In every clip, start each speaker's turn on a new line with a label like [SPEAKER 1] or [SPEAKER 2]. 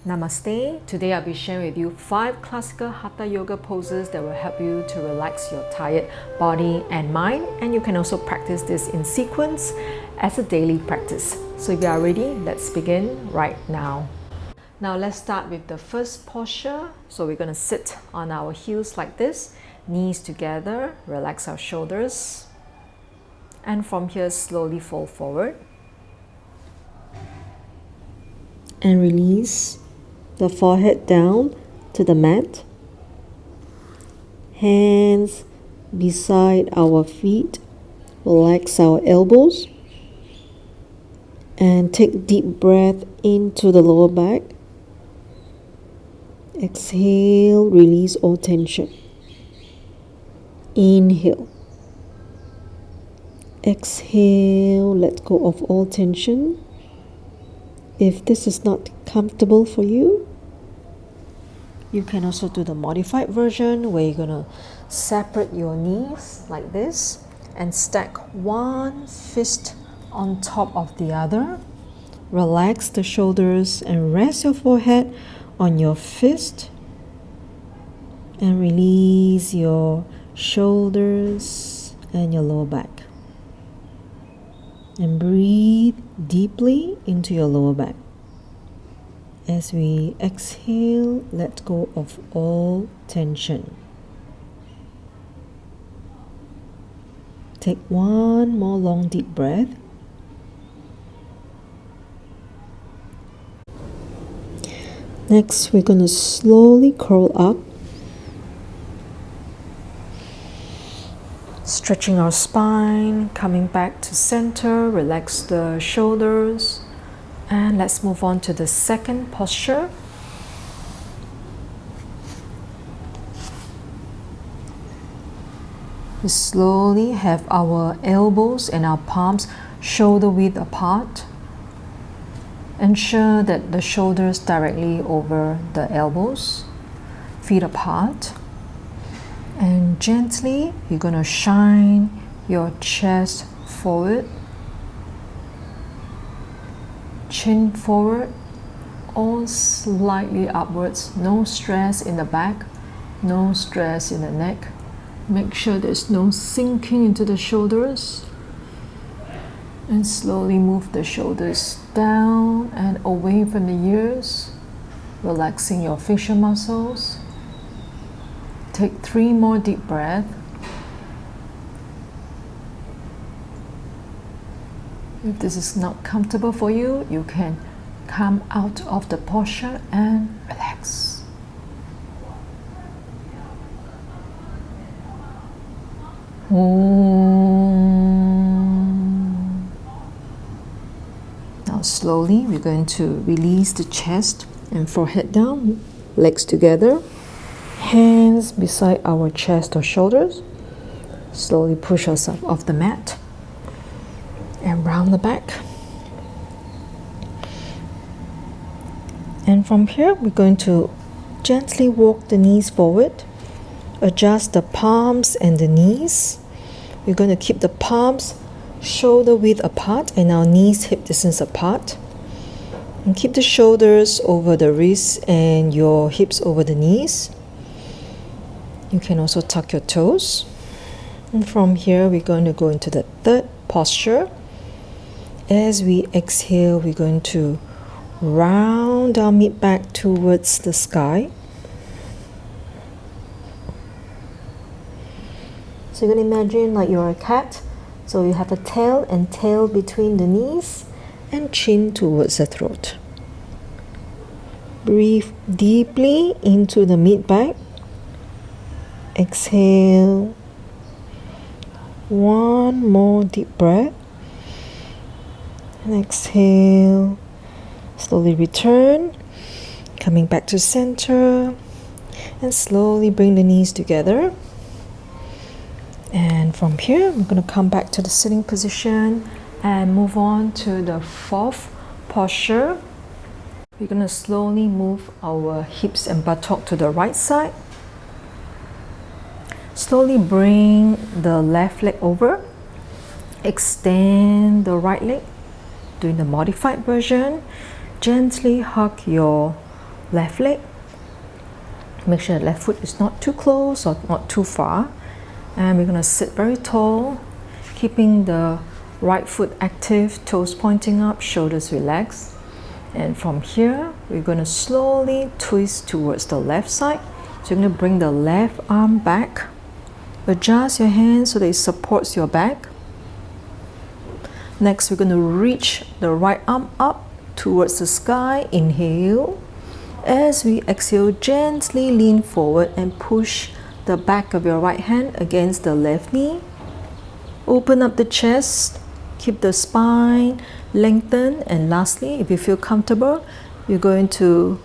[SPEAKER 1] Namaste. Today I'll be sharing with you 5 classical hatha yoga poses that will help you to relax your tired body and mind, and you can also practice this in sequence as a daily practice. So if you are ready, let's begin right now. Now let's start with the first posture. So we're going to sit on our heels like this, knees together, relax our shoulders, and from here slowly fold forward and release the forehead down to the mat. Hands beside our feet. Relax our elbows. And take deep breath into the lower back. Exhale, release all tension. Inhale. Exhale, let go of all tension. If this is not comfortable for you, you can also do the modified version where you're going to separate your knees like this and stack one fist on top of the other. Relax the shoulders and rest your forehead on your fist and release your shoulders and your lower back. And breathe deeply into your lower back. As we exhale, let go of all tension. Take one more long deep breath. Next, we're going to slowly curl up, stretching our spine, coming back to center, relax the shoulders, and let's move on to the second posture. We slowly have our elbows and our palms shoulder width apart. Ensure that the shoulders directly over the elbows, feet apart. And gently, you're going to shine your chest forward, chin forward, or slightly upwards. No stress in the back, no stress in the neck. Make sure there's no sinking into the shoulders. And slowly move the shoulders down and away from the ears, relaxing your facial muscles. Take 3 more deep breaths. If this is not comfortable for you, you can come out of the posture and relax. Now slowly we're going to release the chest and forehead down, legs together, hands beside our chest or shoulders. Slowly push ourselves off the mat and round the back. And from here we're going to gently walk the knees forward. Adjust the palms and the knees. We're going to keep the palms shoulder width apart and our knees hip distance apart. And keep the shoulders over the wrists and your hips over the knees. You can also tuck your toes. And from here we're going to go into the third posture. As we exhale, we're going to round our mid back towards the sky. So you're going to imagine like you're a cat. So you have a tail and tail between the knees and chin towards the throat. Breathe deeply into the mid back. Exhale. One more deep breath. And exhale. Slowly return. Coming back to center. And slowly bring the knees together. And from here, we're going to come back to the sitting position and move on to the fourth posture. We're going to slowly move our hips and buttock to the right side. Slowly bring the left leg over. Extend the right leg. Doing the modified version. Gently hug your left leg. Make sure the left foot is not too close or not too far. And we're going to sit very tall, keeping the right foot active, toes pointing up, shoulders relaxed. And from here, we're going to slowly twist towards the left side. So you're going to bring the left arm back. Adjust your hands so that it supports your back. Next, we're going to reach the right arm up towards the sky. Inhale. As we exhale, gently lean forward and push the back of your right hand against the left knee. Open up the chest. Keep the spine lengthened. And lastly, if you feel comfortable, you're going to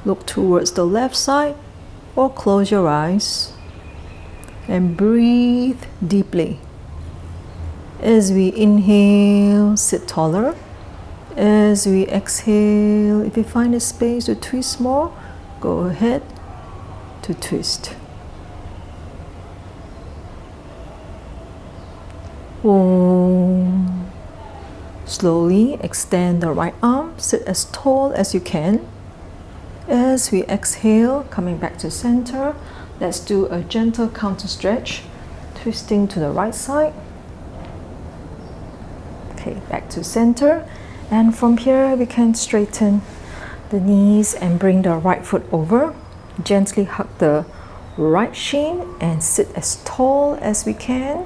[SPEAKER 1] look towards the left side or close your eyes and breathe deeply. As we inhale, sit taller. As we exhale, if you find a space to twist more, go ahead to twist. Om. Slowly extend the right arm, sit as tall as you can. As we exhale, coming back to center, let's do a gentle counter stretch, twisting to the right side. Okay, back to center. And from here, we can straighten the knees and bring the right foot over. Gently hug the right shin and sit as tall as we can.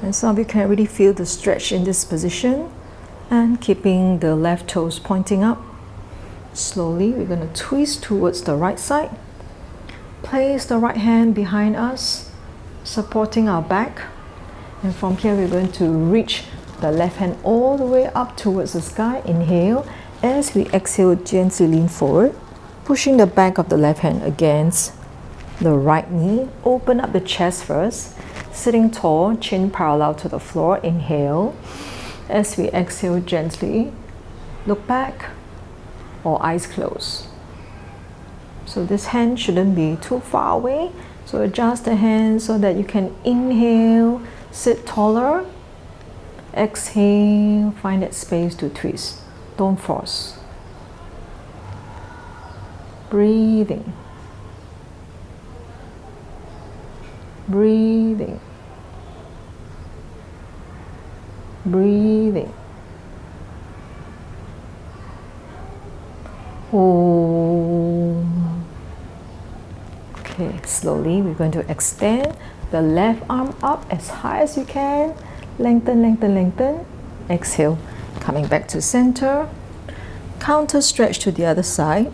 [SPEAKER 1] And some of you can really feel the stretch in this position. And keeping the left toes pointing up. Slowly, we're going to twist towards the right side. Place the right hand behind us, supporting our back. And from here, we're going to reach the left hand all the way up towards the sky. Inhale. As we exhale, gently lean forward, pushing the back of the left hand against the right knee. Open up the chest first. Sitting tall, chin parallel to the floor. Inhale. As we exhale, gently look back or eyes closed. So this hand shouldn't be too far away. So adjust the hand so that you can inhale, sit taller. Exhale, find that space to twist. Don't force. Breathing. Breathing. Breathing. Om. Okay, slowly we're going to extend the left arm up as high as you can. Lengthen, lengthen, lengthen. Exhale, coming back to center. Counter stretch to the other side.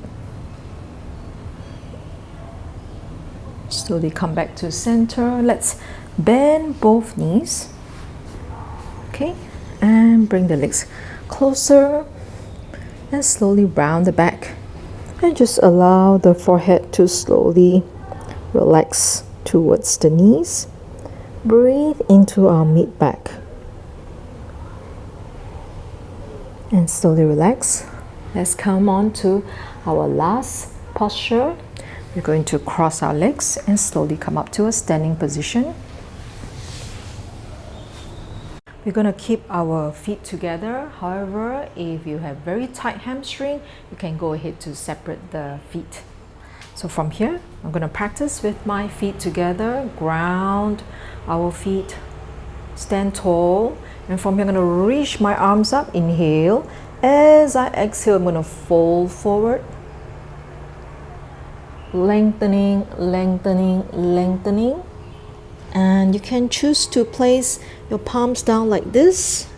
[SPEAKER 1] Slowly come back to center. Let's bend both knees. Okay, and bring the legs closer. And slowly round the back. And just allow the forehead to slowly relax towards the knees. Breathe into our mid-back. And slowly relax. Let's come on to our last posture. We're going to cross our legs and slowly come up to a standing position. We're going to keep our feet together. However, if you have very tight hamstring, you can go ahead to separate the feet. So from here, I'm going to practice with my feet together. Ground our feet, stand tall. And from here, I'm going to reach my arms up. Inhale. As I exhale, I'm going to fold forward. Lengthening, lengthening, lengthening. And you can choose to place your palms down like this.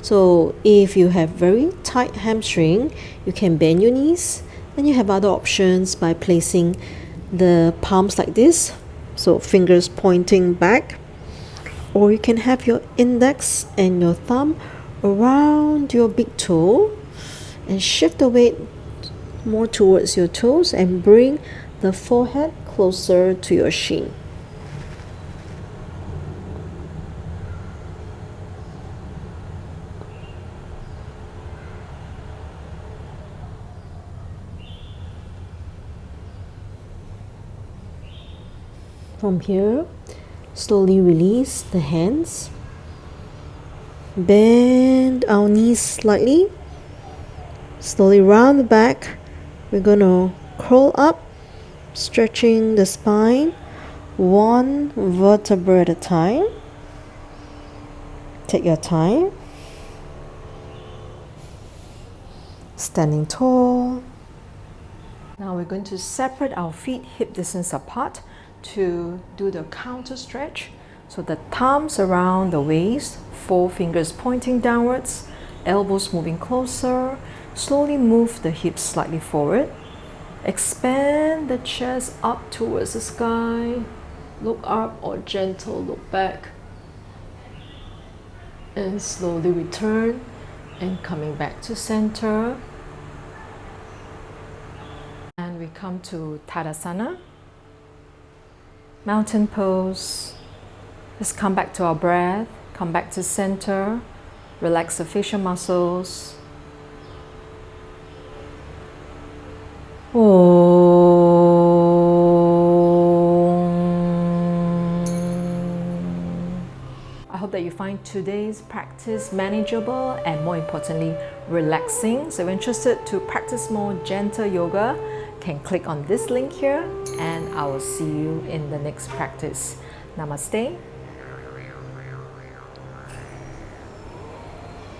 [SPEAKER 1] So if you have very tight hamstring, you can bend your knees. And you have other options by placing the palms like this. So fingers pointing back. Or you can have your index and your thumb around your big toe. And shift the weight more towards your toes and bring the forehead closer to your shin. From here, slowly release the hands. Bend our knees slightly. Slowly round the back. We're going to curl up, stretching the spine one vertebra at a time. Take your time. Standing tall. Now we're going to separate our feet hip distance apart to do the counter stretch. So the thumbs around the waist, 4 fingers pointing downwards, elbows moving closer. Slowly move the hips slightly forward. Expand the chest up towards the sky. Look up or gentle look back. And slowly return and coming back to center. And we come to Tadasana, mountain pose. Just come back to our breath, come back to center, relax the facial muscles. I hope that you find today's practice manageable and more importantly, relaxing. So if you're interested to practice more gentle yoga, can click on this link here and I will see you in the next practice. Namaste.